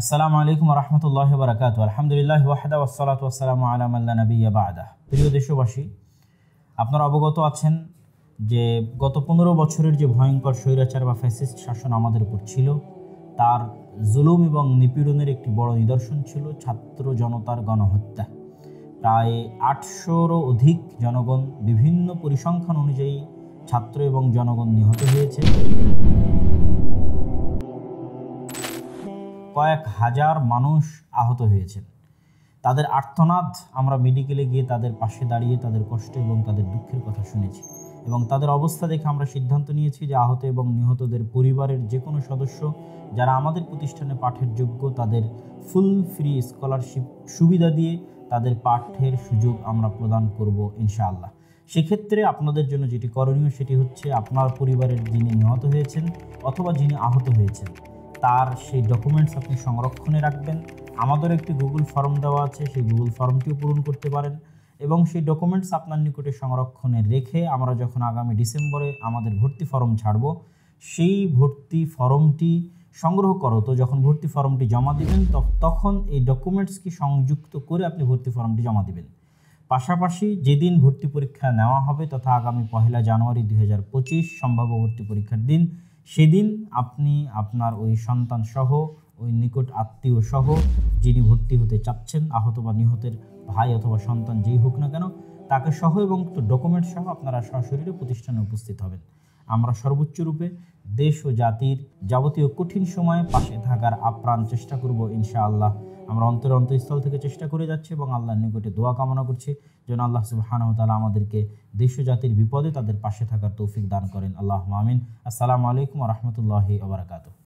আসসালামু আলাইকুম ওয়া রাহমাতুল্লাহি ওয়া বারাকাতুহু। আলহামদুলিল্লাহি ওয়াহদা ওয়াসসালাতু ওয়াসসালামু আলা মান লা নাবিয়্যা বা'দা। প্রিয় দেশবাসী, আপনারা অবগত আছেন যে গত 15 বছরের যে ভয়ঙ্কর স্বৈরাচার বা ফ্যাসিস্ট শাসন আমাদের উপর ছিল, তার জুলুম এবং নিপীড়নের একটি বড় নিদর্শন ছিল ছাত্র জনতার গণহত্যা। প্রায় 800রও অধিক জনগণ বিভিন্ন পরিসংখ্যান অনুযায়ী ছাত্র এবং জনগণ নিহত হয়েছে। কয়েক হাজার মানুষ আহত হয়েছেন। তাদের আর্তনাদ আমরা মেডিকেলে গিয়ে তাদের পাশে দাঁড়িয়ে তাদের কষ্ট এবং তাদের দুঃখের কথা শুনেছি এবং তাদের অবস্থা দেখে আমরা সিদ্ধান্ত নিয়েছি যে আহত এবং নিহতদের পরিবারের যে কোনো সদস্য যারা আমাদের প্রতিষ্ঠানে পাঠের যোগ্য, তাদের ফুল ফ্রি স্কলারশিপ সুবিধা দিয়ে তাদের পাঠের সুযোগ আমরা প্রদান করব ইনশাআল্লাহ। সেক্ষেত্রে আপনাদের জন্য যেটি করণীয় সেটি হচ্ছে আপনার পরিবারের যিনি নিহত হয়েছেন অথবা যিনি আহত হয়েছেন তার সেই ডকুমেন্টস আপনি সংরক্ষণে রাখবেন। আমাদের একটি গুগল ফর্ম দেওয়া আছে, সেই গুগল ফর্মটিও পূরণ করতে পারেন এবং সেই ডকুমেন্টস আপনার নিকটে সংরক্ষণে রেখে আমরা যখন আগামী ডিসেম্বরে আমাদের ভর্তি ফর্ম ছাড়ব, সেই ভর্তি ফর্মটি সংগ্রহ তো যখন ভর্তি ফর্মটি জমা দিবেন তখন এই ডকুমেন্টসকে সংযুক্ত করে আপনি ভর্তি ফর্মটি জমা দিবেন। পাশাপাশি যেদিন ভর্তি পরীক্ষা নেওয়া হবে তথা আগামী 1 জানুয়ারি 2025 সম্ভাব্য ভর্তি পরীক্ষার দিন, সেদিন আপনি আপনার ওই সন্তান সহ, ওই নিকট আত্মীয় সহ যিনি ভর্তি হতে চাচ্ছেন, আহত বা নিহতের ভাই অথবা সন্তান যেই হোক না কেন, তাকে সহ এবং ডকুমেন্ট সহ আপনারা সশরীরে প্রতিষ্ঠানে উপস্থিত হবেন। আমরা সর্বোচ্চ রূপে দেশ ও জাতির যাবতীয় কঠিন সময়ে পাশে থাকার আপ্রাণ চেষ্টা করব ইনশাআল্লাহ। আমরা অন্তরস্থল থেকে চেষ্টা করে যাচ্ছি এবং আল্লাহর নিকটে দোয়া কামনা করছি যেন আল্লাহ সুবহানাহু ওয়া তাআলা আমাদেরকে দেশ ও জাতির বিপদে তাদের পাশে থাকার তৌফিক দান করেন। আল্লাহুম্মা আমিন। আসসালামু আলাইকুম ওয়া রাহমাতুল্লাহি ওয়া বারাকাতুহু।